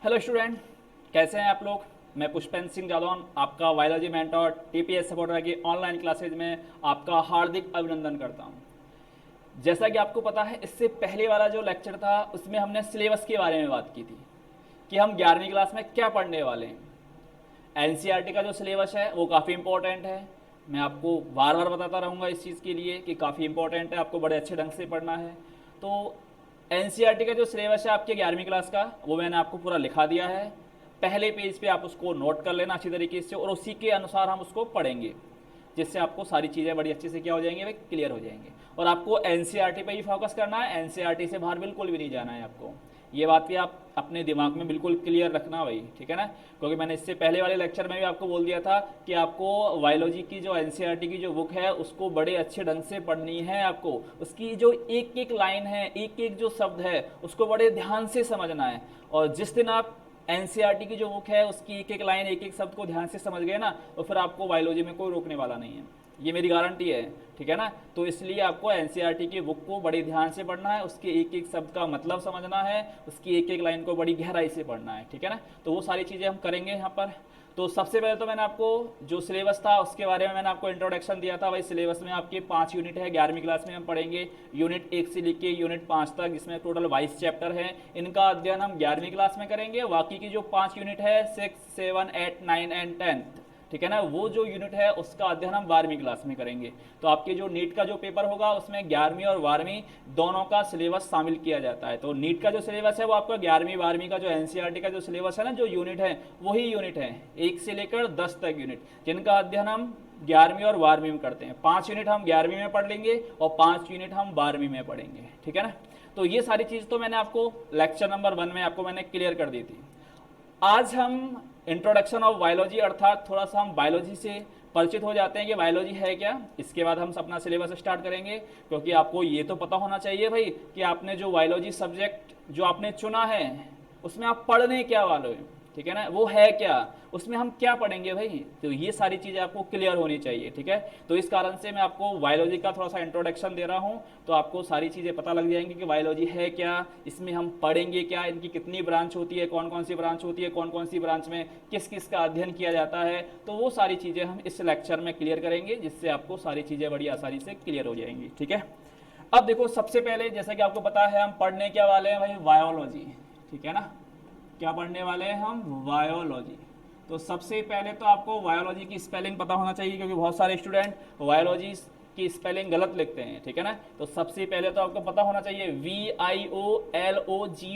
Hello student, कैसे हैं आप लोग। मैं पुष्पेंद्र सिंह जादौन, आपका बायोलॉजी मेंटोर टीपीएस सपोर्टर की ऑनलाइन क्लासेज में आपका हार्दिक अभिनंदन करता हूं। जैसा कि आपको पता है, इससे पहले वाला जो लेक्चर था उसमें हमने सिलेबस के बारे में बात की थी कि हम 11वीं क्लास में क्या पढ़ने वाले हैं। एनसीईआरटी का जो सिलेबस है वो काफ़ी इंपॉर्टेंट है। मैं आपको बार बार बताता रहूँगा इस चीज़ के लिए कि काफ़ी इंपॉर्टेंट है, आपको बड़े अच्छे ढंग से पढ़ना है। तो एनसीईआरटी का जो सिलेबस है आपके 11वीं क्लास का, वो मैंने आपको पूरा लिखा दिया है। पहले पेज पे आप उसको नोट कर लेना अच्छी तरीके से, और उसी के अनुसार हम उसको पढ़ेंगे, जिससे आपको सारी चीज़ें बड़ी अच्छे से क्या हो जाएंगे, वे क्लियर हो जाएंगे। और आपको एनसीईआरटी पे ही फोकस करना है, एनसीईआरटी से बाहर बिल्कुल भी नहीं जाना है आपको। ये बात भी आप अपने दिमाग में बिल्कुल क्लियर रखना भाई, ठीक है ना। क्योंकि मैंने इससे पहले वाले लेक्चर में भी आपको बोल दिया था कि आपको बायोलॉजी की जो एनसीईआरटी की जो बुक है उसको बड़े अच्छे ढंग से पढ़नी है। आपको उसकी जो एक एक लाइन है, एक एक जो शब्द है, उसको बड़े ध्यान से समझना है। और जिस दिन आप एनसीईआरटी की जो बुक है उसकी एक एक लाइन, एक एक शब्द को ध्यान से समझ गए ना, तो फिर आपको बायोलॉजी में कोई रोकने वाला नहीं है। ये मेरी गारंटी है, ठीक है ना। तो इसलिए आपको एनसीईआरटी की बुक को बड़े ध्यान से पढ़ना है, उसके एक एक शब्द का मतलब समझना है, उसकी एक एक लाइन को बड़ी गहराई से पढ़ना है, ठीक है ना। तो वो सारी चीज़ें हम करेंगे यहाँ पर। तो सबसे पहले तो मैंने आपको जो सिलेबस था उसके बारे में मैंने आपको इंट्रोडक्शन दिया था। भाई सिलेबस में आपके 5 यूनिट है, 11वीं क्लास में हम पढ़ेंगे यूनिट 1 से लेके यूनिट 5 तक, जिसमें टोटल 22 चैप्टर हैं। इनका अध्ययन हम 11वीं क्लास में करेंगे। बाकी की जो 5 यूनिट है 6, 7, 8, 9 एंड 10, ठीक है ना, वो जो यूनिट है उसका अध्ययन हम 12वीं क्लास में करेंगे। तो आपके जो नीट का जो पेपर होगा उसमें 11वीं और 12वीं दोनों का सिलेबस शामिल किया जाता है। तो नीट का जो सिलेबस है वो आपका 11वीं 12वीं का जो एनसीईआरटी का जो सिलेबस है ना, जो यूनिट है वही यूनिट है, 1 से लेकर 10 तक यूनिट, जिनका अध्ययन हम 11वीं और 12वीं में करते हैं। 5 यूनिट हम 11वीं में पढ़ लेंगे और 5 यूनिट हम 12वीं में पढ़ेंगे, ठीक है ना। तो ये सारी चीज़ तो मैंने आपको लेक्चर नंबर 1 में आपको मैंने क्लियर कर दी थी। आज हम इंट्रोडक्शन ऑफ बायोलॉजी, अर्थात थोड़ा सा हम बायोलॉजी से परिचित हो जाते हैं कि बायोलॉजी है क्या। इसके बाद हम अपना सिलेबस स्टार्ट करेंगे, क्योंकि आपको ये तो पता होना चाहिए भाई कि आपने जो बायोलॉजी सब्जेक्ट जो आपने चुना है उसमें आप पढ़ने क्या वाले हो, ठीक है ना, वो है क्या, उसमें हम क्या पढ़ेंगे भाई। तो ये सारी चीज़ें आपको क्लियर होनी चाहिए, ठीक है। तो इस कारण से मैं आपको बायोलॉजी का थोड़ा सा इंट्रोडक्शन दे रहा हूँ, तो आपको सारी चीज़ें पता लग जाएंगी कि बायोलॉजी है क्या, इसमें हम पढ़ेंगे क्या, इनकी कितनी ब्रांच होती है, कौन कौन सी ब्रांच होती है, कौन कौन सी ब्रांच में किस किस का अध्ययन किया जाता है। तो वो सारी चीज़ें हम इस लेक्चर में क्लियर करेंगे, जिससे आपको सारी चीज़ें बड़ी आसानी से क्लियर हो जाएंगी, ठीक है। अब देखो, सबसे पहले जैसा कि आपको पता है हम पढ़ने क्या वाले हैं भाई, बायोलॉजी, ठीक है ना। क्या पढ़ने वाले हैं हम, बायोलॉजी। तो सबसे पहले तो आपको बायोलॉजी की स्पेलिंग पता होना चाहिए, क्योंकि बहुत सारे स्टूडेंट बायोलॉजी की स्पेलिंग गलत लिखते हैं, ठीक है ना। तो सबसे पहले तो आपको पता होना चाहिए VIOLOGY,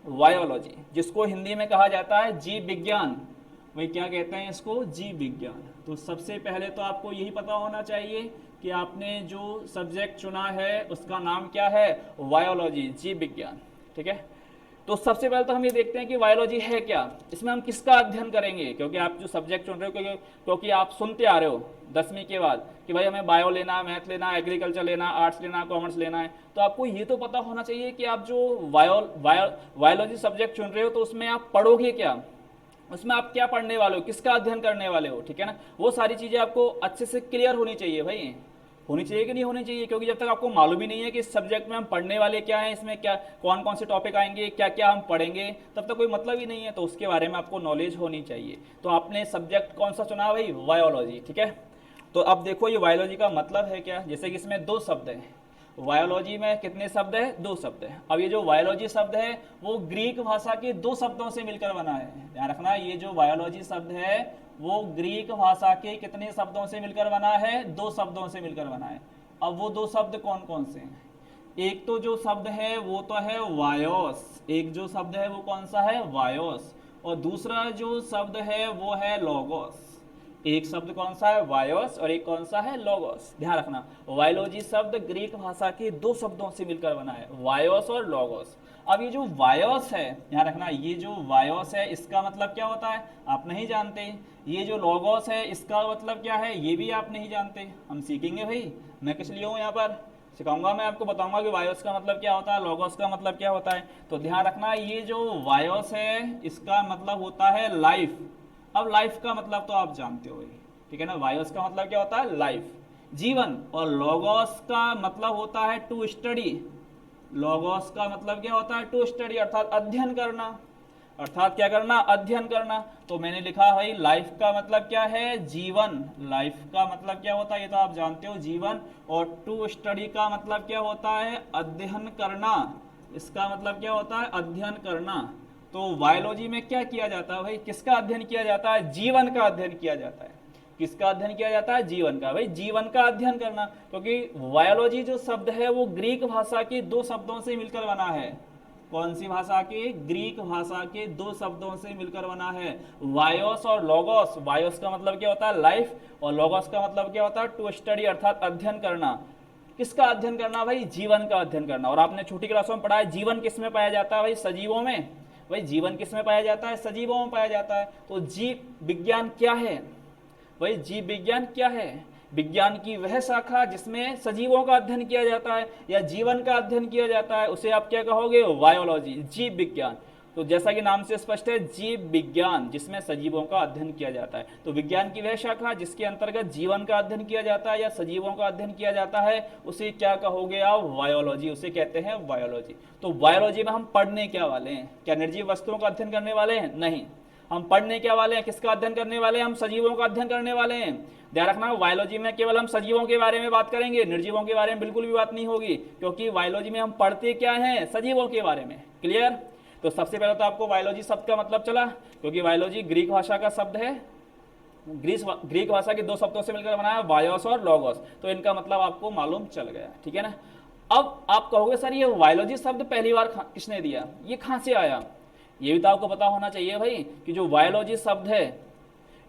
बायोलॉजी, जिसको हिंदी में कहा जाता है जीव विज्ञान। वही क्या कहते हैं इसको, जीव विज्ञान। तो सबसे पहले तो आपको यही पता होना चाहिए कि आपने जो सब्जेक्ट चुना है उसका नाम क्या है, बायोलॉजी, जीव विज्ञान, ठीक है। तो सबसे पहले तो हम ये देखते हैं कि बायोलॉजी है क्या, इसमें हम किसका अध्ययन करेंगे। क्योंकि आप जो सब्जेक्ट चुन रहे हो, क्योंकि आप सुनते आ रहे हो 10वीं के बाद कि भाई हमें बायो लेना है, मैथ लेना है, एग्रीकल्चर लेना, आर्ट्स लेना, कॉमर्स लेना है। तो आपको ये तो पता होना चाहिए कि आप जो बायोलॉजी सब्जेक्ट चुन रहे हो तो उसमें आप पढ़ोगे क्या, उसमें आप क्या पढ़ने वाले हो, किसका अध्ययन करने वाले हो, ठीक है ना। वो सारी चीज़ें आपको अच्छे से क्लियर होनी चाहिए भाई, होनी चाहिए कि नहीं होनी चाहिए। क्योंकि जब तक आपको मालूम ही नहीं है कि इस सब्जेक्ट में हम पढ़ने वाले क्या हैं, इसमें क्या कौन कौन से टॉपिक आएंगे, क्या क्या हम पढ़ेंगे, तब तक कोई मतलब ही नहीं है। तो उसके बारे में आपको नॉलेज होनी चाहिए। तो आपने सब्जेक्ट कौन सा चुना भाई, बायोलॉजी, ठीक है। तो अब देखो ये बायोलॉजी का मतलब है क्या, जैसे कि इसमें 2 शब्द हैं। बायोलॉजी में कितने शब्द है, 2 शब्द है। अब ये जो बायोलॉजी शब्द है वो ग्रीक भाषा के 2 शब्दों से मिलकर बना है। ध्यान रखना, ये जो बायोलॉजी शब्द है वो ग्रीक भाषा के कितने शब्दों से मिलकर बना है, 2 शब्दों से मिलकर बना है। अब वो 2 शब्द कौन कौन से हैं, एक तो जो शब्द है वो तो है वायोस, एक जो शब्द है वो कौन सा है, वायोस। और दूसरा जो शब्द है वो है लोगोस। एक शब्द कौन सा है, वायोस, और एक कौन सा है, लोगोस। ध्यान रखना, बायोलॉजी शब्द ग्रीक भाषा के 2 शब्दों से मिलकर बना है, वायोस और लोगोस। अब ये जो वायोस है, ध्यान रखना, ये जो वायोस है इसका मतलब क्या होता है आप नहीं जानते। ये जो लोगोस है इसका मतलब क्या है ये भी आप नहीं जानते। हम सीखेंगे भाई, मैं किस लिए हूँ यहाँ पर, सिखाऊंगा, मैं आपको बताऊंगा कि वायोस का मतलब क्या होता है, लोगोस का मतलब क्या होता है। तो ध्यान रखना, ये जो वायोस है इसका मतलब होता है लाइफ। अब लाइफ का मतलब तो आप जानते हो, ठीक है ना। वायोस का मतलब क्या होता है, लाइफ, जीवन। और लोगोस का मतलब होता है टू स्टडी। लोगोस का मतलब क्या होता है, टू स्टडी, अर्थात अध्ययन करना। अर्थात क्या करना, अध्ययन करना। तो मैंने लिखा भाई लाइफ का मतलब क्या है, जीवन। लाइफ का मतलब क्या होता है ये तो आप जानते हो, जीवन। और टू स्टडी का मतलब क्या होता है, अध्ययन करना। इसका मतलब क्या होता है, अध्ययन करना। तो बायोलॉजी में क्या किया जाता है भाई, किसका अध्ययन किया जाता है, जीवन का अध्ययन किया जाता है। किसका अध्ययन किया जाता है, जीवन का। भाई जीवन का अध्ययन करना, क्योंकि बायोलॉजी जो शब्द है वो ग्रीक भाषा के दो शब्दों से मिलकर बना है। कौन सी भाषा के, ग्रीक भाषा के दो शब्दों से मिलकर बना है, वायोस और लोगोस। वायोस का मतलब क्या होता है, लाइफ, और लोगोस का मतलब क्या होता है, टू स्टडी, अर्थात अध्ययन करना। किसका अध्ययन करना भाई, जीवन का अध्ययन करना। और आपने छोटी क्लासों में पढ़ा है जीवन किस में पाया जाता है भाई, सजीवों में। भाई जीवन किस में पाया जाता है, सजीवों में पाया जाता है। तो जीव विज्ञान क्या है भाई, जीव विज्ञान क्या है, विज्ञान की वह शाखा जिसमें सजीवों का अध्ययन किया जाता है या जीवन का अध्ययन किया जाता है, उसे आप क्या कहोगे, बायोलॉजी, जीव विज्ञान। तो जैसा कि नाम से स्पष्ट है, जीव विज्ञान जिसमें सजीवों का अध्ययन किया जाता है। तो विज्ञान की वह शाखा जिसके अंतर्गत जीवन का अध्ययन किया जाता है या सजीवों का अध्ययन किया जाता है, उसे क्या कहोगे आप, बायोलॉजी, उसे कहते हैं बायोलॉजी। तो बायोलॉजी में हम पढ़ने क्या वाले हैं, क्या निर्जीव वस्तुओं का अध्ययन करने वाले हैं, नहीं। हम पढ़ने क्या वाले हैं, किसका अध्ययन करने वाले हैं, हम सजीवों का अध्ययन करने वाले हैं। ध्यान रखना, बायोलॉजी में केवल हम सजीवों के बारे में बात करेंगे, निर्जीवों के बारे में बिल्कुल भी बात नहीं होगी, क्योंकि बायोलॉजी में हम पढ़ते क्या हैं, सजीवों के बारे में। क्लियर। तो सबसे पहले तो आपको बायोलॉजी शब्द का मतलब चला, क्योंकि बायोलॉजी ग्रीक भाषा का शब्द है, ग्रीक भाषा के दो शब्दों से मिलकर बना है, बायोस और लोगोस। तो इनका मतलब आपको मालूम चल गया, ठीक है ना। अब आप कहोगे सर ये बायोलॉजी शब्द पहली बार किसने दिया, ये कहां से आया। ये भी तो आपको पता होना चाहिए भाई कि जो बायोलॉजी शब्द है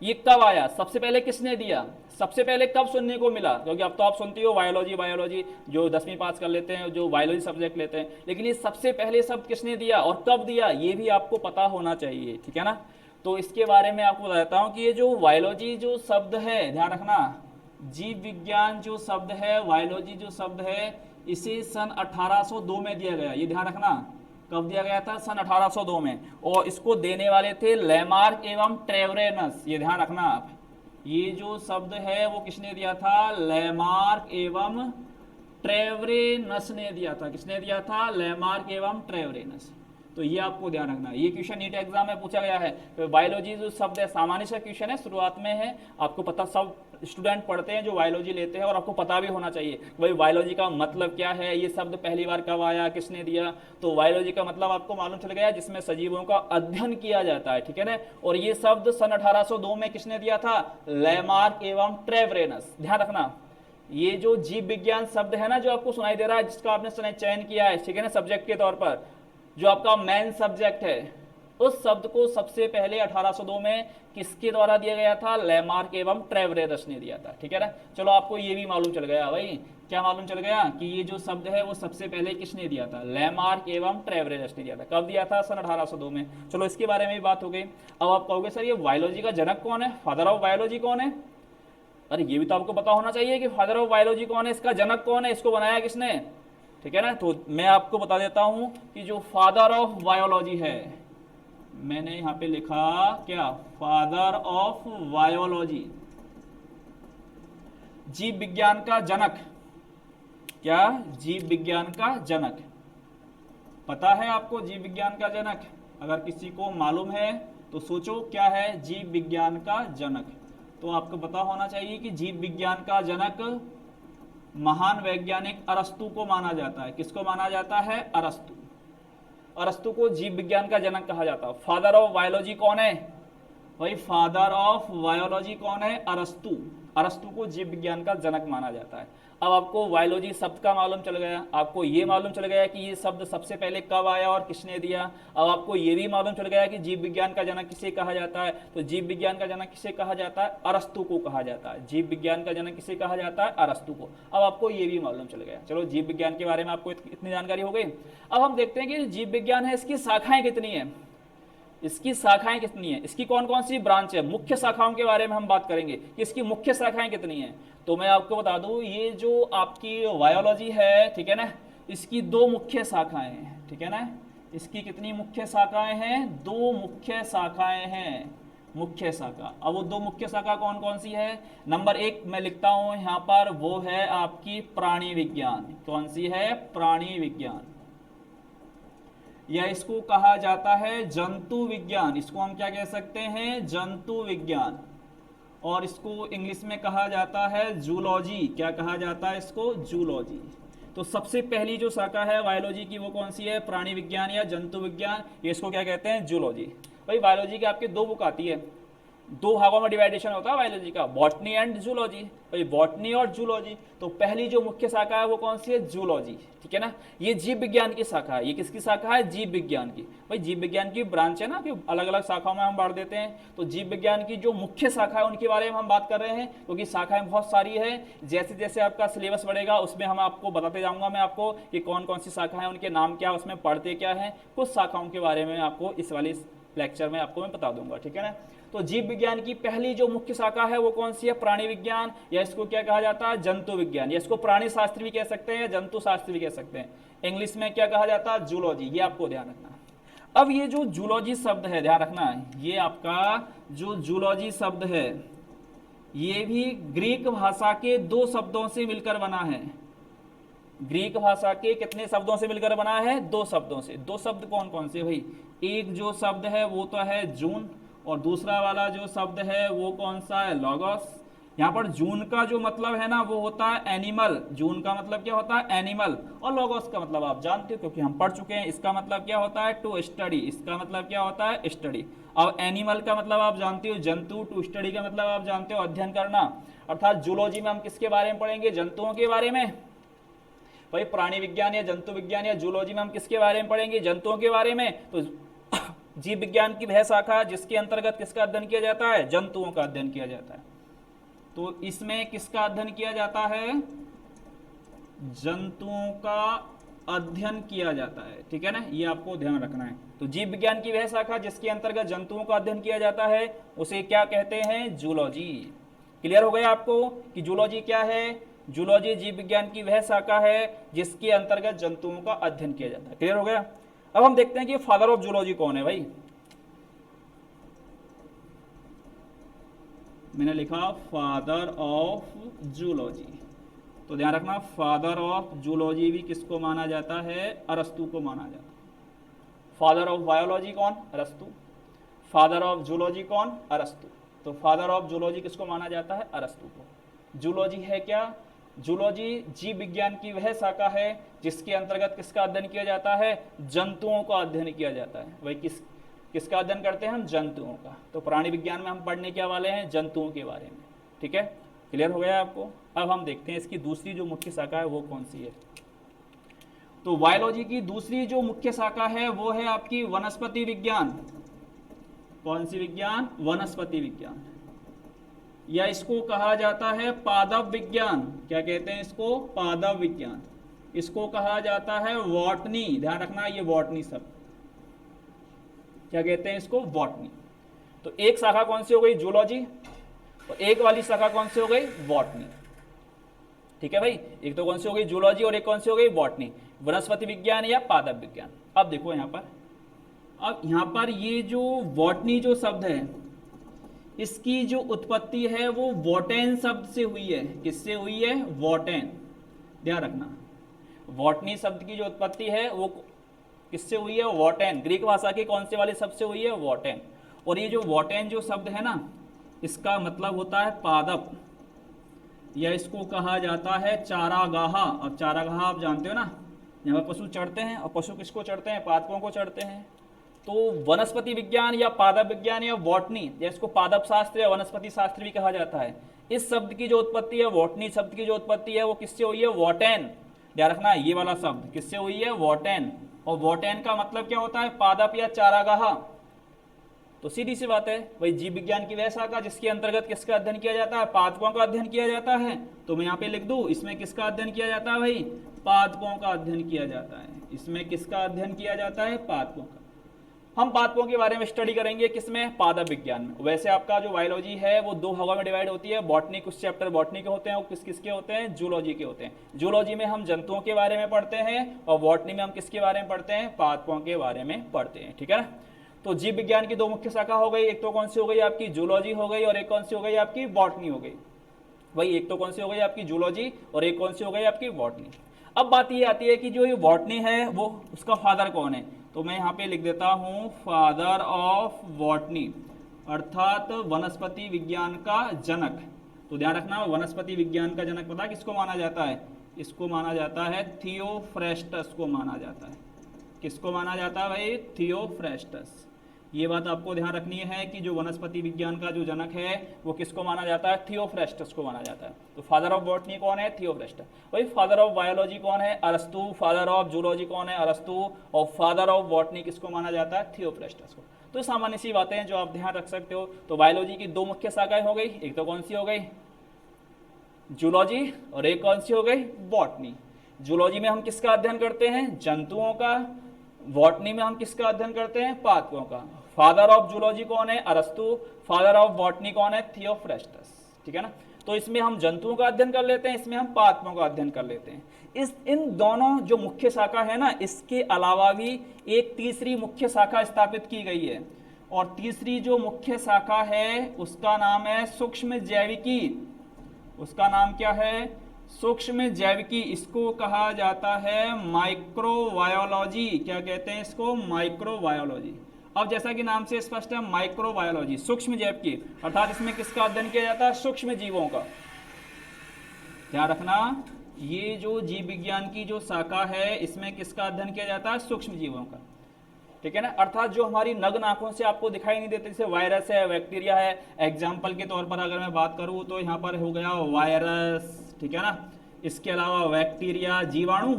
ये कब आया, सबसे पहले किसने दिया, सबसे पहले कब सुनने को मिला। क्योंकि अब तो आप सुनती हो बायोलॉजी बायोलॉजी, जो 10वीं पास कर लेते हैं, जो बायोलॉजी सब्जेक्ट लेते हैं, लेकिन ये सबसे पहले शब्द किसने दिया और कब दिया, ये भी आपको पता होना चाहिए, ठीक है ना। तो इसके बारे में आपको बताता हूँ कि ये जो बायोलॉजी जो शब्द है, ध्यान रखना, जीव विज्ञान जो शब्द है, बायोलॉजी जो शब्द है, इसे सन 1802 में दिया गया। ये ध्यान रखना, कब दिया गया था, सन 1802 में। और इसको देने वाले थे लेमार्क एवं ट्रेवरेनस। ये ध्यान रखना आप, ये जो शब्द है वो किसने दिया था, लेमार्क एवं ट्रेवरेनस ने दिया था। किसने दिया था, लेमार्क एवं ट्रेवरेनस। तो ये आपको ध्यान रखना, ये क्वेश्चन नीट एग्जाम में पूछा गया है। तो बायोलॉजी जो शब्द है सामान्य सा क्वेश्चन है, शुरुआत में है, आपको पता, सब स्टूडेंट पढ़ते हैं जो बायोलॉजी लेते हैं, और आपको पता भी होना चाहिए भाई बायोलॉजी का मतलब क्या है, ये शब्द पहली बार कब आया, किसने दिया। तो बायोलॉजी का मतलब आपको मालूम चल गया, जिसमें सजीवों का अध्ययन किया जाता है, ठीक है ना। और ये शब्द सन 1802 में किसने दिया था, लेमार्क एवं ट्रेवरेनस। ध्यान रखना, ये जो जीव विज्ञान शब्द है ना, जो आपको सुनाई दे रहा है, जिसका आपने चयन किया है, ठीक है ना, सब्जेक्ट के तौर पर, जो आपका मेन सब्जेक्ट है, उस शब्द को सबसे पहले 1802 में किसके द्वारा दिया गया था, लेमार्क एवं ट्रेवरेनस ने दिया था, ठीक है ना। चलो आपको ये भी मालूम चल गया भाई, क्या मालूम चल गया कि ये जो शब्द है वो सबसे पहले किसने दिया था, लेमार्क एवं ट्रेवरेनस ने दिया था। कब दिया था, सन 1802 में। चलो इसके बारे में भी बात हो गई। अब आप कहोगे सर ये बायोलॉजी का जनक कौन है, फादर ऑफ बायोलॉजी कौन है। अरे ये भी तो आपको पता होना चाहिए कि फादर ऑफ बायोलॉजी कौन है, इसका जनक कौन है, इसको बनाया किसने, ठीक है ना। तो मैं आपको बता देता हूं कि जो फादर ऑफ बायोलॉजी है, मैंने यहां पे लिखा क्या, फादर ऑफ बायोलॉजी, जीव विज्ञान का जनक। क्या, जीव विज्ञान का जनक। पता है आपको जीव विज्ञान का जनक, अगर किसी को मालूम है तो सोचो क्या है जीव विज्ञान का जनक। तो आपको पता होना चाहिए कि जीव विज्ञान का जनक महान वैज्ञानिक अरस्तु को माना जाता है। किसको माना जाता है, अरस्तु। अरस्तु को जीव विज्ञान का जनक कहा जाता है। फादर ऑफ बायोलॉजी कौन है भाई, फादर ऑफ बायोलॉजी कौन है, अरस्तु। अरस्तु को जीव विज्ञान का जनक माना जाता है। अब आपको बायोलॉजी शब्द का मालूम चल गया, आपको ये मालूम चल गया कि ये शब्द सबसे पहले कब आया और किसने दिया। अब आपको ये भी मालूम चल गया कि जीव विज्ञान का जनक किसे कहा जाता है। तो जीव विज्ञान का जनक किसे कहा जाता है, अरस्तु को कहा जाता है। जीव विज्ञान का जनक किसे कहा जाता है, अरस्तु को। अब आपको ये भी मालूम चल गया। चलो जीव विज्ञान के बारे में आपको इतनी जानकारी हो गई। अब हम देखते हैं कि जीव विज्ञान है, इसकी शाखाएं कितनी है, इसकी शाखाएं कितनी है, इसकी कौन कौन सी ब्रांच है। मुख्य शाखाओं के बारे में हम बात करेंगे कि इसकी मुख्य शाखाएं कितनी है। तो मैं आपको बता दूं, ये जो आपकी बायोलॉजी है, ठीक है ना, इसकी दो मुख्य शाखाएं हैं, ठीक है ना। इसकी कितनी मुख्य शाखाएं हैं, दो मुख्य शाखाएं हैं, मुख्य शाखा। अब वो दो मुख्य शाखा कौन कौन सी है, नंबर 1 मैं लिखता हूं यहां पर, वो है आपकी प्राणी विज्ञान। कौन सी है, प्राणी विज्ञान। या इसको कहा जाता है जंतु विज्ञान। इसको हम क्या कह सकते हैं? जंतु विज्ञान। और इसको इंग्लिश में कहा जाता है जूलॉजी। क्या कहा जाता है इसको? जूलॉजी। तो सबसे पहली जो शाखा है बायोलॉजी की वो कौन सी है? प्राणी विज्ञान या जंतु विज्ञान। ये इसको क्या कहते हैं? जूलॉजी। भाई बायोलॉजी की आपके दो बुक आती है, दो भागों में डिवाइडेशन होता है बायोलॉजी का, बॉटनी एंड जूलॉजी। भाई बॉटनी और जूलॉजी। तो पहली जो मुख्य शाखा है वो कौन सी है? जूलॉजी। ठीक है ना। ये जीव विज्ञान की शाखा है। ये किसकी शाखा है? जीव विज्ञान की। भाई जीव विज्ञान की ब्रांच है ना, कि अलग अलग शाखाओं में हम बांट देते हैं। तो जीव विज्ञान की जो मुख्य शाखा है उनके बारे में हम बात कर रहे हैं, क्योंकि शाखाएं बहुत सारी है। जैसे जैसे आपका सिलेबस बढ़ेगा उसमें हम आपको बताते जाऊंगा मैं आपको कि कौन कौन सी शाखा है, उनके नाम क्या, उसमें पढ़ते क्या है। कुछ शाखाओं के बारे में आपको इस वाले लेक्चर में आपको मैं बता दूंगा। ठीक है ना। तो जीव विज्ञान की पहली जो मुख्य शाखा है वो कौन सी है? प्राणी विज्ञान, या इसको क्या कहा जाता है? जंतु विज्ञान। या इसको प्राणी शास्त्र भी कह सकते हैं या जंतु शास्त्र भी कह सकते हैं। इंग्लिश में क्या कहा जाता है? जूलॉजी। ये आपको ध्यान रखना है। अब ये जो जूलॉजी शब्द है, ध्यान रखना है, ये आपका जो जूलॉजी शब्द है ये भी ग्रीक भाषा के दो शब्दों से मिलकर बना है। ग्रीक भाषा के कितने शब्दों से मिलकर बना है? दो शब्दों से। दो शब्द कौन कौन से भाई? एक जो शब्द है वो तो है जून, और दूसरा वाला जो शब्द है वो कौन सा है? लॉगोस। यहाँ पर जून का जो मतलब है ना वो होता है एनिमल। जून का मतलब क्या होता है? एनिमल। और लॉगोस का मतलब आप जानते हो क्योंकि हम पढ़ चुके हैं। इसका मतलब क्या होता है? To study. इसका मतलब क्या होता है? स्टडी। अब एनिमल का मतलब आप जानते हो जंतु, टू स्टडी का मतलब आप जानते हो अध्ययन करना। अर्थात जूलॉजी में हम किसके बारे में पढ़ेंगे? जंतुओं के बारे में। भाई प्राणी विज्ञान या जंतु विज्ञान या जूलॉजी में हम किसके बारे में पढ़ेंगे? जंतुओं के बारे में। तो जीव विज्ञान की वह शाखा जिसके अंतर्गत किसका अध्ययन किया जाता है? जंतुओं का अध्ययन किया जाता है। तो इसमें किसका अध्ययन किया जाता है? जंतुओं का अध्ययन किया जाता है। ठीक है ना, ये आपको ध्यान रखना है। तो जीव विज्ञान की वह शाखा जिसके अंतर्गत जंतुओं का अध्ययन किया जाता है उसे क्या कहते हैं? जूलॉजी। क्लियर हो गया आपको कि जूलॉजी क्या है? जूलॉजी जीव विज्ञान की वह शाखा है जिसके अंतर्गत जंतुओं का अध्ययन किया जाता है। क्लियर हो गया। अब हम देखते हैं कि फादर ऑफ जूलॉजी कौन है। भाई मैंने लिखा फादर ऑफ जूलॉजी, तो ध्यान रखना फादर ऑफ जूलॉजी भी किसको माना जाता है? अरस्तु को माना जाता है। फादर ऑफ बायोलॉजी कौन? अरस्तु। फादर ऑफ जूलॉजी कौन? अरस्तु। तो फादर ऑफ जूलॉजी किसको माना जाता है? अरस्तु को। जूलॉजी है क्या? जूलॉजी जीव विज्ञान की वह शाखा है जिसके अंतर्गत किसका अध्ययन किया जाता है? जंतुओं का अध्ययन किया जाता है। वही किसका अध्ययन करते हैं हम? जंतुओं का। तो प्राणी विज्ञान में हम पढ़ने क्या वाले हैं? जंतुओं के बारे में। ठीक है, क्लियर हो गया आपको। अब हम देखते हैं इसकी दूसरी जो मुख्य शाखा है वो कौन सी है। तो बायोलॉजी की दूसरी जो मुख्य शाखा है वो है आपकी वनस्पति विज्ञान। कौन सी विज्ञान? वनस्पति विज्ञान, या इसको कहा जाता है पादप विज्ञान। क्या कहते हैं इसको? पादप विज्ञान। इसको कहा जाता है बॉटनी। ध्यान रखना ये बॉटनी शब्द, क्या कहते हैं इसको? बॉटनी। तो एक शाखा कौन सी हो गई? जूलॉजी, और एक वाली शाखा कौन सी हो गई? बॉटनी। ठीक है भाई, एक तो कौन सी हो गई? जूलॉजी, और एक कौन सी हो गई? बॉटनी। वनस्पति विज्ञान या पादप विज्ञान। अब देखो यहाँ पर, अब यहाँ पर ये जो बॉटनी जो शब्द है इसकी जो उत्पत्ति है वो वॉटेन शब्द से हुई है। किससे हुई है? वॉटेन। ध्यान रखना बॉटनी शब्द की जो उत्पत्ति है वो किससे हुई है? वॉटेन। ग्रीक भाषा के कौन से वाले शब्द से हुई है? वॉटेन। और ये जो वॉटेन जो शब्द है ना इसका मतलब होता है पादप, या इसको कहा जाता है चारागाह। अब चारागाह आप जानते हो ना, यहाँ पर पशु चढ़ते हैं, और पशु किसको चढ़ते हैं? पादपों को चढ़ते हैं। तो वनस्पति विज्ञान या पादप विज्ञान या बॉटनी, या इसको पादप शास्त्र या वनस्पति शास्त्र भी कहा जाता है। इस शब्द की जो उत्पत्ति है, बॉटनी शब्द की जो उत्पत्ति है वो किससे हुई है? वॉटेन। ध्यान रखना ये वाला शब्द किससे हुई है? वॉटेन। और वॉटेन का मतलब क्या होता है? पादप या चारागाह। तो सीधी सी बात है, वही जीव विज्ञान की वह शाखा जिसके अंतर्गत किसका अध्ययन किया जाता है? पादपों का अध्ययन किया जाता है। तो मैं यहाँ पे लिख दूं, इसमें किसका अध्ययन किया जाता है? भाई पादपों का अध्ययन किया जाता है। इसमें किसका अध्ययन किया जाता है? पादपों का। हम पादपों के बारे में स्टडी करेंगे किसमें? पादप विज्ञान में। वैसे आपका जो बायोलॉजी है वो दो भागों में डिवाइड होती है। बॉटनी, कुछ चैप्टर बॉटनी के होते हैं और किस किसके होते हैं? जूलॉजी के होते हैं। जूलॉजी में हम जंतुओं के बारे में पढ़ते हैं, और बॉटनी में हम किसके बारे में पढ़ते हैं? पादपों के बारे में पढ़ते हैं। ठीक है ना। तो जीव विज्ञान की दो मुख्य शाखा हो गई, एक तो कौन सी हो गई आपकी? जूलॉजी हो गई, और एक कौन सी हो गई आपकी? बॉटनी हो गई। वही एक तो कौन सी हो गई आपकी? जूलॉजी, और एक कौन सी हो गई आपकी? बॉटनी। अब बात ये आती है कि जो ये बॉटनी है वो उसका फादर कौन है, तो मैं यहाँ पे लिख देता हूँ फादर ऑफ बॉटनी, अर्थात वनस्पति विज्ञान का जनक। तो ध्यान रखना, वनस्पति विज्ञान का जनक पता किसको माना जाता है, इसको माना जाता है थियोफ्रेस्टस को माना जाता है। किसको माना जाता है भाई, थियोफ्रेस्टस। ये बात आपको ध्यान रखनी है कि जो वनस्पति विज्ञान का जो जनक है वो किसको माना जाता है, थियोफ्रेस्टस को माना जाता है। तो फादर ऑफ बॉटनी कौन है, थियोफ्रेस्टस। भाई फादर ऑफ बायोलॉजी कौन है, अरस्तु। फादर ऑफ जूलॉजी कौन है, अरस्तु। और फादर ऑफ बॉटनी किसको माना जाता है, थियोफ्रेस्टस को। तो सामान्य सी बातें हैं जो आप ध्यान रख सकते हो। तो बायोलॉजी की दो मुख्य शाखाएं हो गई, एक तो कौन सी हो गई, जूलॉजी, और एक कौन सी हो गई, बॉटनी। जूलॉजी में हम किसका अध्ययन करते हैं, जंतुओं का। बॉटनी में हम किसका अध्ययन करते हैं, पादपों का। फादर ऑफ जूलॉजी कौन है, अरस्तु। फादर ऑफ बॉटनी कौन है, थियोफ्रेस्टस। ठीक है ना। तो इसमें हम जंतुओं का अध्ययन कर लेते हैं, इसमें हम पादपों का अध्ययन कर लेते हैं। इन दोनों जो मुख्य शाखा है ना, इसके अलावा भी एक तीसरी मुख्य शाखा स्थापित की गई है। और तीसरी जो मुख्य शाखा है उसका नाम है सूक्ष्म जैविकी। उसका नाम क्या है, सूक्ष्म जैविकी। इसको कहा जाता है माइक्रोबायोलॉजी। क्या कहते हैं इसको, माइक्रोबायोलॉजी। अब जैसा कि नाम से स्पष्ट है, माइक्रोबायोलॉजी, सूक्ष्म जैविकी, अर्थात इसमें किसका अध्ययन किया जाता है, सूक्ष्म जीवों का। ध्यान रखना, ये जो जीव विज्ञान की जो शाखा है इसमें किसका अध्ययन किया जाता है, सूक्ष्म जीवों का। ठीक है ना। अर्थात जो हमारी नग्न आंखों से आपको दिखाई नहीं देते, जैसे वायरस है, बैक्टीरिया है। एग्जाम्पल के तौर पर अगर मैं बात करूं तो यहाँ पर हो गया वायरस, ठीक है ना। इसके अलावा बैक्टीरिया, जीवाणु,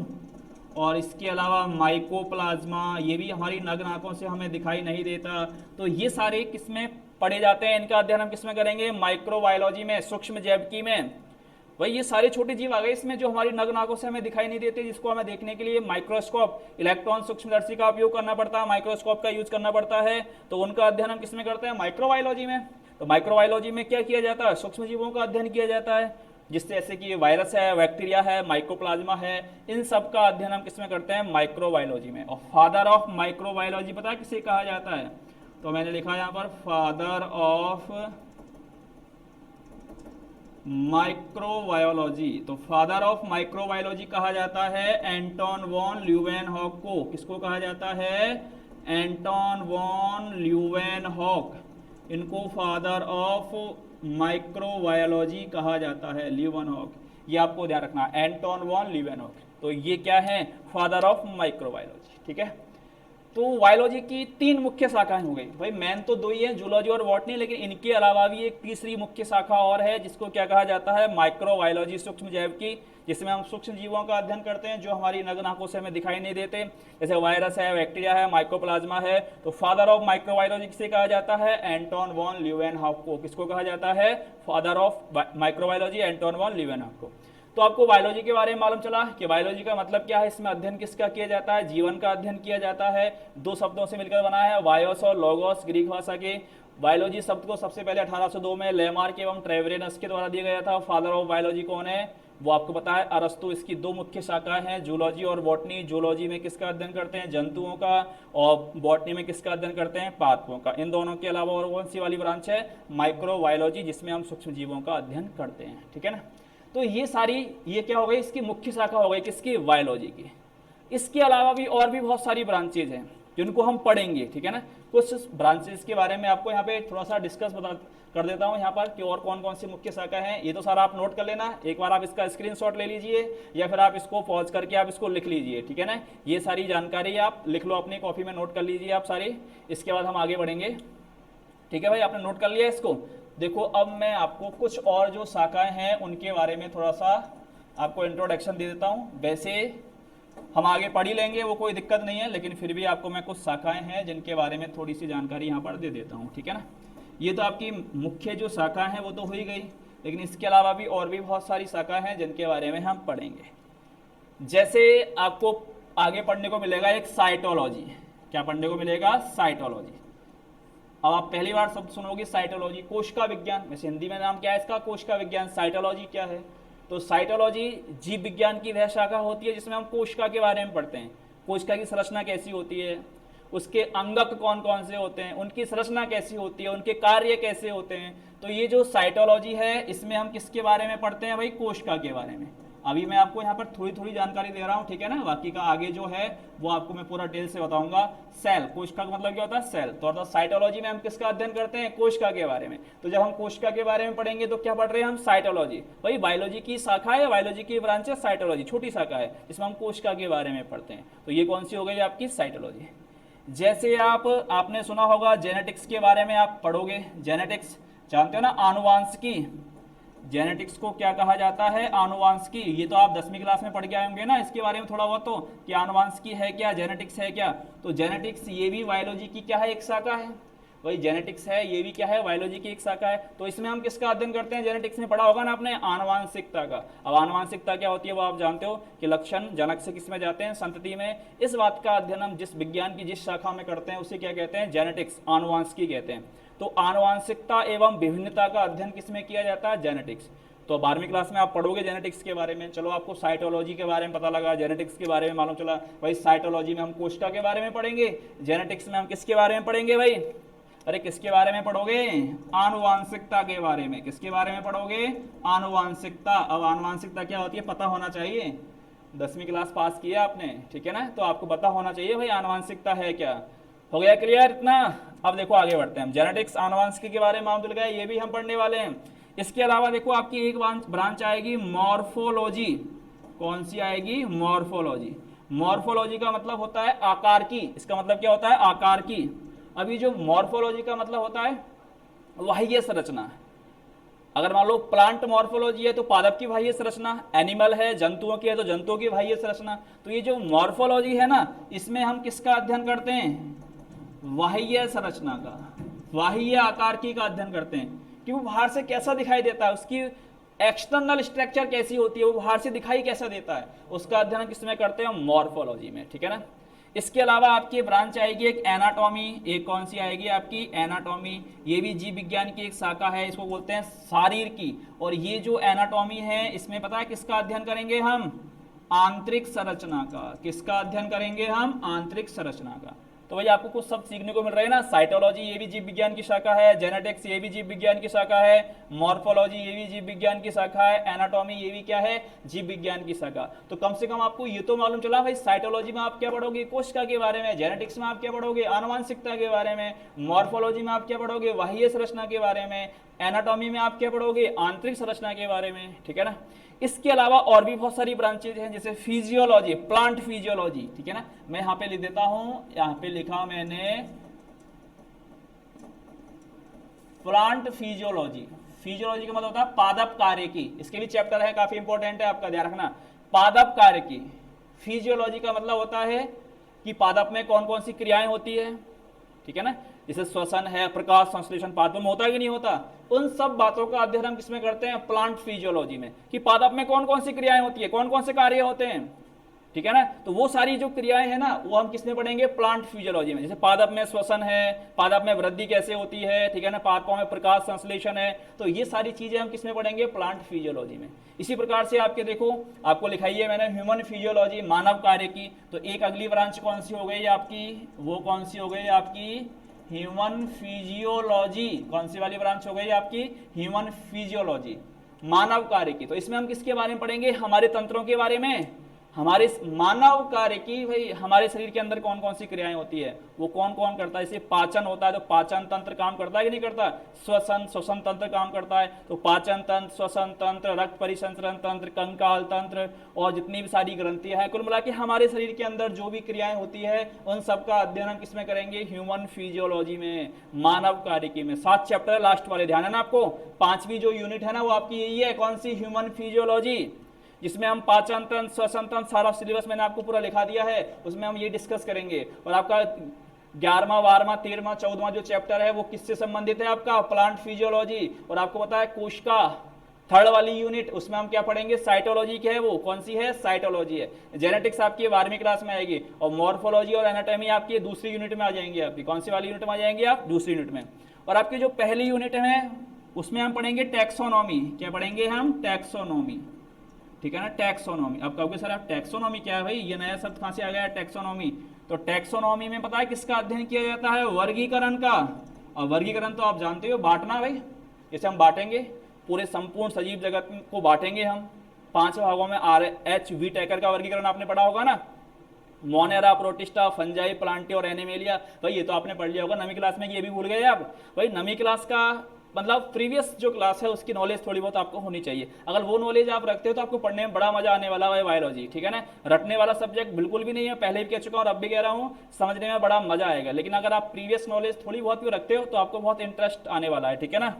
और इसके अलावा माइकोप्लाज्मा, ये भी हमारी नग्न आंखों से हमें दिखाई नहीं देता। तो ये सारे किसमें पढ़े जाते हैं, इनका अध्ययन हम किसमें करेंगे, माइक्रोबायोलॉजी में, सूक्ष्म जैविकी में। भाई ये सारे छोटे जीव आ गए इसमें जो हमारी नग्न आंखों से हमें दिखाई नहीं देते, जिसको हमें देखने के लिए माइक्रोस्कोप, इलेक्ट्रॉन सूक्ष्मदर्शी का उपयोग करना पड़ता है, माइक्रोस्कोप का यूज करना पड़ता है। तो उनका अध्ययन हम किसमें करते हैं, माइक्रोबायोलॉजी में। तो माइक्रोबायोलॉजी में क्या किया जाता है, सूक्ष्म जीवों का अध्ययन किया जाता है, जिससे जैसे कि वायरस है, बैक्टीरिया है, माइकोप्लाज्मा है, इन सब का अध्ययन हम किसमें करते हैं, माइक्रोबायोलॉजी में। और फादर ऑफ माइक्रोबायोलॉजी पता है किसे कहा जाता है, तो मैंने लिखा यहाँ पर फादर ऑफ माइक्रोबायोलॉजी। तो फादर ऑफ माइक्रोबायोलॉजी कहा जाता है एंटोन वॉन ल्यूवेनहॉक को। किसको कहा जाता है, एंटोन वॉन ल्यूवेनहॉक। इनको फादर ऑफ माइक्रोबायोलॉजी कहा जाता है, ल्यूवेनहॉक। ये आपको ध्यान रखना, एंटोन वॉन ल्यूवेनहॉक। तो ये क्या है, फादर ऑफ माइक्रोबायोलॉजी। ठीक है। तो बायोलॉजी की तीन मुख्य शाखाएं हो गई। भाई मेन तो दो ही है, जूलॉजी और बॉटनी, लेकिन इनके अलावा भी एक तीसरी मुख्य शाखा और है जिसको क्या कहा जाता है, माइक्रोबायोलॉजी, सूक्ष्म जैविकी, जिसमें हम सूक्ष्म जीवों का अध्ययन करते हैं जो हमारी नग्न आंखों से हमें दिखाई नहीं देते, जैसे वायरस है, बैक्टीरिया है, माइकोप्लाज्मा है। तो फादर ऑफ माइक्रोबायोलॉजी किसे कहा जाता है, एंटोन वॉन ल्यूवेनहॉक को। किसको कहा जाता है, father of microbiology, Anton von Leeuwenhoek को। तो आपको बायोलॉजी के बारे में मालूम चला कि बायोलॉजी का मतलब क्या है, इसमें अध्ययन किसका किया जाता है, जीवन का अध्ययन किया जाता है। दो शब्दों से मिलकर बना है, बायोस और लोगोस, ग्रीक भाषा के। बायोलॉजी शब्द को सबसे पहले 1802 में लेमार्क एवं ट्रेवरेनस के द्वारा दिया गया था। फादर ऑफ बायोलॉजी कौन है, वो आपको पता है, अरस्तु। इसकी दो मुख्य शाखाएं हैं, जूलॉजी और बॉटनी। जूलॉजी में किसका अध्ययन करते हैं, जंतुओं का, और बॉटनी में किसका अध्ययन करते हैं, पादपों का। इन दोनों के अलावा और कौन सी वाली ब्रांच है, माइक्रोबायोलॉजी, जिसमें हम सूक्ष्म जीवों का अध्ययन करते हैं। ठीक है ना। तो ये सारी, ये क्या हो गई, इसकी मुख्य शाखा हो गई किसकी, बायोलॉजी की। इसके अलावा भी और भी बहुत सारी ब्रांचेज हैं जिनको हम पढ़ेंगे। ठीक है ना। कुछ ब्रांचेज के बारे में आपको यहाँ पे थोड़ा सा डिस्कस कर देता हूँ यहाँ पर कि और कौन कौन सी मुख्य शाखा हैं। ये तो सारा आप नोट कर लेना, एक बार आप इसका स्क्रीनशॉट ले लीजिए या फिर आप इसको पॉज करके आप इसको लिख लीजिए। ठीक है ना। ये सारी जानकारी आप लिख लो, अपनी कॉपी में नोट कर लीजिए आप सारी। इसके बाद हम आगे बढ़ेंगे। ठीक है भाई, आपने नोट कर लिया इसको। देखो अब मैं आपको कुछ और जो शाखाएं हैं उनके बारे में थोड़ा सा आपको इंट्रोडक्शन दे देता हूं। वैसे हम आगे पढ़ ही लेंगे, वो कोई दिक्कत नहीं है, लेकिन फिर भी आपको मैं कुछ शाखाएं हैं जिनके बारे में थोड़ी सी जानकारी यहाँ पर दे देता हूँ। ठीक है ना। ये तो आपकी मुख्य जो शाखा हैं वो तो हो ही गई, लेकिन इसके अलावा भी और भी बहुत सारी शाखाएं हैं जिनके बारे में हम पढ़ेंगे। जैसे आपको आगे पढ़ने को मिलेगा एक साइटोलॉजी। क्या पढ़ने को मिलेगा, साइटोलॉजी। अब आप पहली बार शब्द सुनोगे साइटोलॉजी, कोशिका विज्ञान। वैसे हिंदी में नाम क्या है इसका, कोशिका विज्ञान। साइटोलॉजी क्या है, तो साइटोलॉजी जीव विज्ञान की वह शाखा होती है जिसमें हम कोशिका के बारे में पढ़ते हैं। कोशिका की संरचना कैसी होती है, उसके अंगक कौन कौन से होते हैं, उनकी संरचना कैसी होती है, उनके कार्य कैसे होते हैं। तो ये जो साइटोलॉजी है इसमें हम किसके बारे में पढ़ते हैं भाई, कोशिका के बारे में। अभी मैं आपको यहाँ पर थोड़ी थोड़ी जानकारी दे रहा हूँ, ठीक है ना, बाकी का आगे जो है वो आपको मैं पूरा डिटेल से बताऊंगा। सेल, कोशिका का मतलब क्या होता है, सेल। तो अर्थात साइटोलॉजी में हम किसका अध्ययन करते हैं, कोशिका के बारे में। तो जब हम कोशिका के बारे में पढ़ेंगे तो क्या पढ़ रहे हैं हम, साइटोलॉजी। भाई बायोलॉजी की शाखा है, बायोलॉजी की ब्रांच है साइटोलॉजी, छोटी शाखा है जिसमें हम कोशिका के बारे में पढ़ते हैं। तो ये कौन सी हो गई आपकी, साइटोलॉजी। जैसे आपने सुना होगा जेनेटिक्स के बारे में आप पढ़ोगे, जेनेटिक्स जानते हो ना, आनुवांशिकी। जेनेटिक्स को क्या कहा जाता है, आनुवांशिकी। ये तो आप 10वीं क्लास में पढ़ के आए होंगे ना इसके बारे में थोड़ा बहुत, तो कि आनुवांशिकी है क्या, जेनेटिक्स है क्या। तो जेनेटिक्स ये भी बायोलॉजी की क्या है, एक शाखा है। वही जेनेटिक्स है, ये भी क्या है, बायोलॉजी की एक शाखा है। तो इसमें हम किसका अध्ययन करते हैं, जेनेटिक्स में पढ़ा होगा ना आपने, आनुवांशिकता का। अब आनुवांशिकता क्या होती है वो आप जानते हो कि लक्षण जनक से किसमें जाते हैं, संतति में। इस बात का अध्ययन हम जिस विज्ञान की जिस शाखा में करते हैं उसे क्या कहते हैं, जेनेटिक्स, आनुवांशिकी कहते हैं। तो आनुवांशिकता एवं विभिन्नता का अध्ययन किसमें किया जाता है, जेनेटिक्स। तो 12वीं क्लास में आप पढ़ोगे जेनेटिक्स के बारे में। चलो आपको साइटोलॉजी के बारे में पता लगा, जेनेटिक्स के बारे में मालूम चला। भाई साइटोलॉजी में हम कोशिका के बारे में पढ़ेंगे, जेनेटिक्स में हम किसके बारे में पढ़ेंगे भाई, अरे किसके बारे में पढ़ोगे, आनुवांशिकता के बारे में। किसके बारे में पढ़ोगे, आनुवांशिकता। अब आनुवांशिकता क्या होती है पता होना चाहिए, 10वीं क्लास पास किया आपने, ठीक है ना, तो आपको पता होना चाहिए भाई आनुवांशिकता है क्या। हो गया क्लियर इतना। अब देखो आगे बढ़ते हैं हम, जेनेटिक्स आनुवांशिकी के बारे में मालूम चल गया, ये भी हम पढ़ने वाले हैं। इसके अलावा देखो आपकी एक ब्रांच आएगी मॉर्फोलॉजी। कौन सी आएगी, मॉर्फोलॉजी। मॉर्फोलॉजी का मतलब होता है आकार की, इसका मतलब क्या होता है, आकार की। अभी जो मॉर्फोलॉजी का मतलब होता है बाह्य संरचना। अगर मान लो प्लांट मॉर्फोलॉजी है तो पादप की बाह्य संरचना, एनिमल है जंतुओं की है तो जंतुओं की बाह्य संरचना। तो ये जो मॉर्फोलॉजी है ना, इसमें हम किसका अध्ययन करते हैं, बाह्य संरचना का, बाह्य आकार की का अध्ययन करते हैं कि वो बाहर से कैसा दिखाई देता है, उसकी एक्सटर्नल स्ट्रक्चर कैसी होती है, वो बाहर से दिखाई कैसा देता है, उसका अध्ययन किसमें करते हैं, मॉर्फोलॉजी में, ठीक है ना। इसके अलावा आपकी ब्रांच आएगी एक एनाटॉमी। एक कौन सी आएगी आपकी, एनाटॉमी। ये भी जीव विज्ञान की एक शाखा है, इसको बोलते हैं शारीर की। और ये जो एनाटॉमी है इसमें पता है किसका अध्ययन करेंगे हम, आंतरिक संरचना का। किसका अध्ययन करेंगे हम, आंतरिक संरचना का। तो भाई आपको कुछ सब सीखने को मिल रहा है ना। साइटोलॉजी ये भी जीव विज्ञान की शाखा है, जेनेटिक्स ये भी जीव विज्ञान की शाखा है, मॉर्फोलॉजी ये भी जीव विज्ञान की शाखा है, एनाटॉमी ये भी क्या है, जीव विज्ञान की शाखा। तो कम से कम आपको ये तो मालूम चला भाई साइटोलॉजी में आप क्या पढ़ोगे, कोशिका के बारे में, जेनेटिक्स में आप क्या पढ़ोगे, आनुवांशिकता के बारे में, मॉर्फोलॉजी में आप क्या पढ़ोगे, बाह्य संरचना के बारे में, एनाटॉमी में आप क्या पढ़ोगे, आंतरिक संरचना के बारे में, ठीक है ना। इसके अलावा और भी बहुत सारी ब्रांचेज हैं जैसे फिजियोलॉजी, प्लांट फिजियोलॉजी, ठीक है ना। मैं यहां पे लिख देता हूं, यहां पे लिखा मैंने प्लांट फिजियोलॉजी। फिजियोलॉजी का मतलब होता है पादप कार्य की। इसके भी चैप्टर है, काफी इंपॉर्टेंट है, आपका ध्यान रखना। पादप कार्य की फिजियोलॉजी का मतलब होता है कि पादप में कौन कौन सी क्रियाएं होती है, ठीक है ना। जैसे श्वसन है, प्रकाश संश्लेषण पादप में होता है कि नहीं होता, उन सब बातों का अध्ययन हम किसमें करते हैं, प्लांट फिजियोलॉजी में। कि पादप में कौन कौन सी क्रियाएं होती है, कौन कौन से कार्य होते हैं, ठीक है ना। तो वो सारी जो क्रियाएं हैं ना वो हम किसमें पढ़ेंगे, प्लांट फिजियोलॉजी में। जैसे पादप में श्वसन है, पादप में वृद्धि कैसे होती है, ठीक है ना, पादपों में प्रकाश संश्लेषण है, तो ये सारी चीजें हम किसमें पढ़ेंगे, प्लांट फिजियोलॉजी में। इसी प्रकार से आपके देखो, आपको लिखाई है मैंने ह्यूमन फिजियोलॉजी, मानव कार्य की। तो एक अगली ब्रांच कौन सी हो गई आपकी, वो कौन सी हो गई आपकी, ह्यूमन फिजियोलॉजी। कौन सी वाली ब्रांच हो गई आपकी, ह्यूमन फिजियोलॉजी, मानव कार्य की। तो इसमें हम किसके बारे में पढ़ेंगे, हमारे तंत्रों के बारे में, हमारे मानव कार्य की। भाई हमारे शरीर के अंदर कौन कौन सी क्रियाएं होती है, वो कौन कौन करता है। जैसे पाचन होता है तो पाचन तंत्र काम करता है कि नहीं करता, श्वसन तंत्र काम करता है, तो पाचन तंत्र, श्वसन तंत्र, रक्त परिसंचरण तंत्र, कंकाल तंत्र और जितनी भी सारी ग्रंथियां हैं, कुल मिला के हमारे शरीर के अंदर जो भी क्रियाएं होती है उन सबका अध्ययन हम किसमें करेंगे, ह्यूमन फिजियोलॉजी में, मानव कार्य में। 7 चैप्टर है लास्ट वाले, ध्यान है ना आपको। 5वीं जो यूनिट है ना वो आपकी यही है, कौन सी, ह्यूमन फिजियोलॉजी, जिसमें हम पाचन तंत्र, श्वसन तंत्र, सारा सिलेबस मैंने आपको पूरा लिखा दिया है, उसमें हम ये डिस्कस करेंगे। और आपका 11वां, 12वां, 13वां, 14वां जो चैप्टर है वो किससे संबंधित है, आपका प्लांट फिजियोलॉजी। और आपको पता है कोशिका 3rd वाली यूनिट, उसमें हम क्या पढ़ेंगे, साइटोलॉजी क्या है, वो कौन सी है, साइटोलॉजी है। जेनेटिक्स आपकी 12वीं क्लास में आएगी, और मॉर्फोलॉजी और एनाटॉमी आपकी दूसरी यूनिट में आ जाएंगी। आपकी कौन सी वाली यूनिट में आ जाएंगे आप, दूसरी यूनिट में। और आपकी जो पहली यूनिट है उसमें हम पढ़ेंगे टैक्सोनॉमी। क्या पढ़ेंगे हम, टैक्सोनॉमी, ठीक है ना, टैक्सोनॉमी। अब कहोगे सर आप टैक्सोनॉमी क्या है भाई, ये नया शब्द कहां से आ गया है, टैक्सोनॉमी। तो टैक्सोनॉमी में पता है किसका अध्ययन किया जाता है, वर्गीकरण का। और वर्गीकरण तो आप जानते हो, बांटना भाई। जैसे हम बांटेंगे पूरे संपूर्ण सजीव जगत को बांटेंगे हम, 5 भागों में RH टेकर का वर्गीकरण आपने पढ़ा होगा ना, मोनेरा, प्रोटिस्टा, फंजाई, प्लांटी और एनिमेलिया। भाई ये तो आपने पढ़ लिया होगा नवीं क्लास में, ये भी भूल गए आप? भाई नवीं क्लास का मतलब प्रीवियस जो क्लास है उसकी नॉलेज थोड़ी बहुत आपको होनी चाहिए। अगर वो नॉलेज आप रखते हो तो आपको पढ़ने में बड़ा मजा आने वाला है बायोलॉजी, ठीक है ना। रटने वाला सब्जेक्ट बिल्कुल भी नहीं है, पहले भी कह चुका हूँ और अब भी कह रहा हूँ, समझने में बड़ा मजा आएगा। लेकिन अगर आप प्रीवियस नॉलेज थोड़ी बहुत भी रखते हो तो आपको बहुत इंटरेस्ट आने वाला है, ठीक है ना।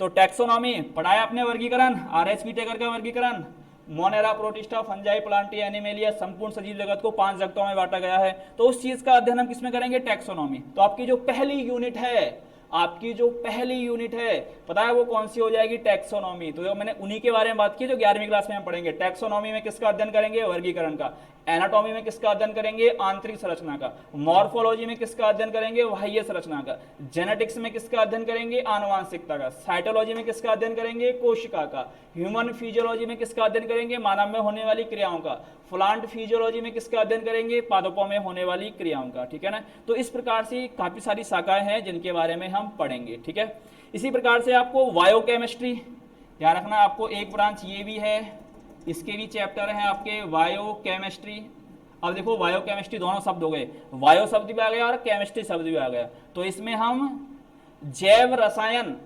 तो टैक्सोनॉमी पढ़ाया आपने, वर्गीकरण, RH टेकर का वर्गीकरण, Monera, protista, fungi, Plantae, animalia, संपूर्ण सजीव जगत को 5 जगतों में बांटा गया है। तो उस चीज का अध्ययन हम किसमें करेंगे? टैक्सोनॉमी। तो आपकी जो पहली यूनिट है, आपकी जो पहली यूनिट है पता है वो कौन सी हो जाएगी? टैक्सोनॉमी। तो मैंने उन्हीं के बारे में बात की जो 11वीं क्लास में हम पढ़ेंगे। टैक्सोनॉमी में किसका अध्ययन करेंगे? वर्गीकरण का। एनाटॉमी में किसका अध्ययन करेंगे? आंतरिक संरचना का। मॉर्फोलॉजी में किसका अध्ययन करेंगे? बाह्य संरचना का। जेनेटिक्स में किसका अध्ययन करेंगे? आनुवांशिकता का। साइटोलॉजी में किसका अध्ययन करेंगे? कोशिका का। ह्यूमन फिजियोलॉजी में किसका अध्ययन करेंगे? मानव में होने वाली क्रियाओं का। प्लांट फिजियोलॉजी में किसका अध्ययन करेंगे? पादपों में होने वाली क्रियाओं का, ठीक है ना। तो इस प्रकार से काफी सारी शाखाएं हैं जिनके बारे में हम पढ़ेंगे, ठीक है। इसी प्रकार से आपको बायोकेमिस्ट्री ध्यान रखना, आपको एक ब्रांच ये भी है, इसके भी चैप्टर हैं आपके बायोकेमिस्ट्री। अब देखो बायोकेमिस्ट्री दोनों शब्द हो गए, बायो शब्द भी आ गया और केमिस्ट्री शब्द भी आ गया। तो इसमें हम जैव रसायन,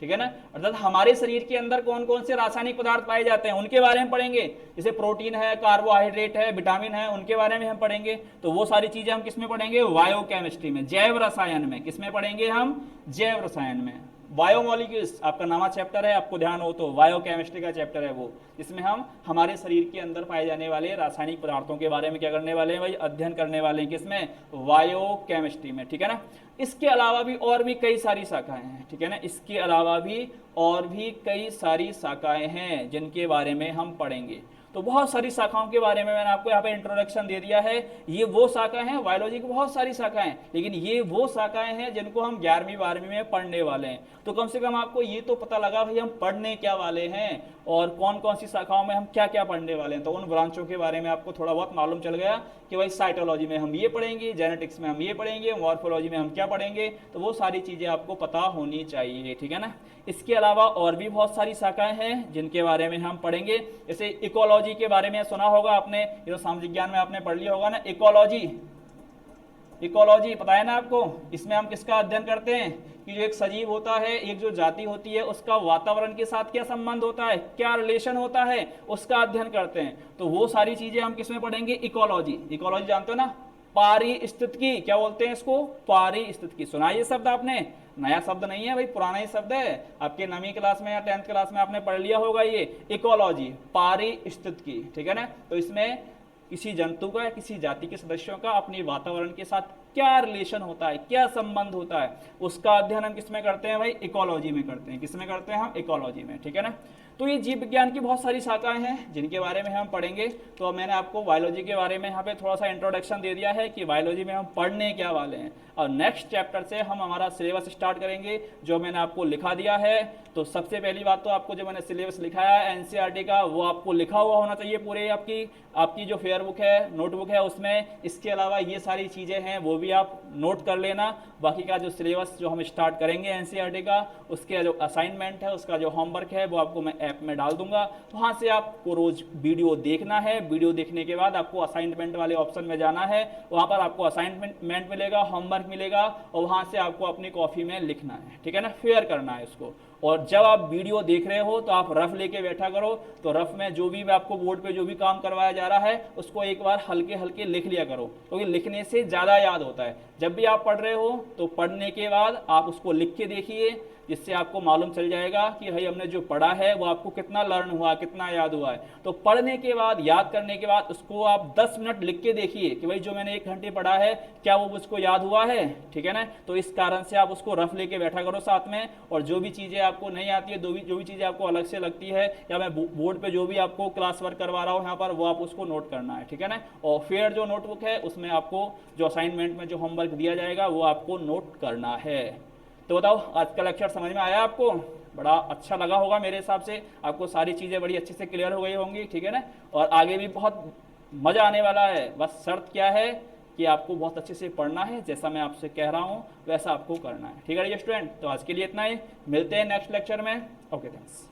ठीक है ना, अर्थात हमारे शरीर के अंदर कौन कौन से रासायनिक पदार्थ पाए जाते हैं उनके बारे में पढ़ेंगे। जैसे प्रोटीन है, कार्बोहाइड्रेट है, विटामिन है, उनके बारे में हम पढ़ेंगे। तो वो सारी चीजें हम किसमें पढ़ेंगे? बायोकेमिस्ट्री में, जैव रसायन में। किसमें पढ़ेंगे हम? जैव रसायन में। बायोमोलिक्यूल्स आपका नामा चैप्टर है, आपको ध्यान हो तो बायोकेमिस्ट्री का चैप्टर है वो, जिसमें हम हमारे शरीर के अंदर पाए जाने वाले रासायनिक पदार्थों के बारे में क्या करने वाले हैं भाई? अध्ययन करने वाले हैं। किसमें? बायोकेमिस्ट्री में, ठीक है ना। इसके अलावा भी और भी कई सारी शाखाएं हैं, ठीक है ना। इसके अलावा भी और भी कई सारी शाखाएं हैं जिनके बारे में हम पढ़ेंगे। तो बहुत सारी शाखाओं के बारे में मैंने आपको यहाँ पे इंट्रोडक्शन दे दिया है। ये वो शाखाएं हैं, बायोलॉजी की बहुत सारी शाखाएं हैं, लेकिन ये वो शाखाएं हैं जिनको हम 11वीं 12वीं में पढ़ने वाले हैं। तो कम से कम आपको ये तो पता लगा भाई हम पढ़ने क्या वाले हैं और कौन कौन सी शाखाओं में हम क्या क्या पढ़ने वाले हैं। तो उन ब्रांचों के बारे में आपको थोड़ा बहुत मालूम चल गया कि भाई साइटोलॉजी में हम ये पढ़ेंगे, जेनेटिक्स में हम ये पढ़ेंगे, मॉर्फोलॉजी में हम क्या पढ़ेंगे। तो वो सारी चीज़ें आपको पता होनी चाहिए, ठीक है ना। इसके अलावा और भी बहुत सारी शाखाएं हैं जिनके बारे में हम पढ़ेंगे। जैसे इकोलॉजी के बारे में सुना होगा आपने, ये तो सामाजिक विज्ञान में आपने पढ़ लिया होगा ना। इकोलॉजी, इकोलॉजी पता है ना आपको। इसमें हम किसका अध्ययन करते हैं कि जो एक सजीव होता है, एक जो जाति होती है, उसका वातावरण के साथ क्या संबंध होता है, क्या रिलेशन होता है, उसका अध्ययन करते हैं। तो वो सारी चीजें हम किसमें पढ़ेंगे? इकोलॉजी। इकोलॉजी जानते हो ना, पारिस्थितिकी, क्या बोलते हैं इसको? पारिस्थितिकी। सुना ये शब्द आपने? नया शब्द नहीं है भाई, पुराना ही शब्द है, आपके 9वीं क्लास में या 10th क्लास में आपने पढ़ लिया होगा ये इकोलॉजी, पारिस्थितिकी, ठीक है ना। तो इसमें किसी जंतु का या किसी जाति के सदस्यों का अपने वातावरण के साथ क्या रिलेशन होता है, क्या संबंध होता है, उसका अध्ययन हम किसमें करते हैं भाई? इकोलॉजी में करते हैं। किसमें करते हैं हम? इकोलॉजी में, ठीक है ना। तो ये जीव विज्ञान की बहुत सारी शाखाएं हैं जिनके बारे में हम पढ़ेंगे। तो मैंने आपको बायोलॉजी के बारे में यहाँ पे थोड़ा सा इंट्रोडक्शन दे दिया है कि बायोलॉजी में हम पढ़ने क्या वाले हैं। और नेक्स्ट चैप्टर से हम हमारा सिलेबस स्टार्ट करेंगे जो मैंने आपको लिखा दिया है। तो सबसे पहली बात तो आपको जो मैंने सिलेबस लिखाया है एनसीईआरटी का, वो आपको लिखा हुआ होना चाहिए पूरे आपकी जो फेयर बुक है, नोटबुक है उसमें। इसके अलावा ये सारी चीज़ें हैं वो भी आप नोट कर लेना। बाकी का जो सिलेबस जो हम स्टार्ट करेंगे एनसीईआरटी का, उसके जो असाइनमेंट है, उसका जो होमवर्क है, वो आपको मैं ऐप में डाल दूंगा। वहाँ से आपको रोज वीडियो देखना है। वीडियो देखने के बाद आपको असाइनमेंट वाले ऑप्शन में जाना है, वहाँ पर आपको असाइनमेंट मिलेगा, होमवर्क मिलेगा, और वहाँ से आपको अपनी कॉपी में लिखना है, ठीक है ना, फेयर करना है इसको। और जब आप वीडियो देख रहे हो तो आप रफ लेके बैठा करो। तो रफ में जो भी आपको बोर्ड पे जो भी काम करवाया जा रहा है उसको एक बार हल्के हल्के लिख लिया करो, क्योंकि लिखने से ज़्यादा याद होता है। जब भी आप पढ़ रहे हो तो पढ़ने के बाद आप उसको लिख के देखिए, जिससे आपको मालूम चल जाएगा कि भाई हमने जो पढ़ा है वो आपको कितना लर्न हुआ, कितना याद हुआ है। तो पढ़ने के बाद, याद करने के बाद उसको आप 10 मिनट लिख के देखिए कि भाई जो मैंने 1 घंटे पढ़ा है क्या वो मुझको याद हुआ है, ठीक है ना। तो इस कारण से आप उसको रफ लेके बैठा करो साथ में, और जो भी चीज़ें आपको नहीं आती है, जो भी चीज़ें आपको अलग से लगती है, या मैं बोर्ड पर जो भी आपको क्लास वर्क करवा रहा हूँ यहाँ पर, वो आप उसको नोट करना है, ठीक है ना। और फिर जो नोटबुक है उसमें आपको जो असाइनमेंट में जो होमवर्क दिया जाएगा वो आपको नोट करना है। तो बताओ आज का लेक्चर समझ में आया आपको? बड़ा अच्छा लगा होगा मेरे हिसाब से, आपको सारी चीज़ें बड़ी अच्छे से क्लियर हो गई होंगी, ठीक है ना। और आगे भी बहुत मज़ा आने वाला है। बस शर्त क्या है कि आपको बहुत अच्छे से पढ़ना है, जैसा मैं आपसे कह रहा हूँ वैसा आपको करना है, ठीक है स्टूडेंट। तो आज के लिए इतना ही, मिलते हैं नेक्स्ट लेक्चर में। Okay, thanks.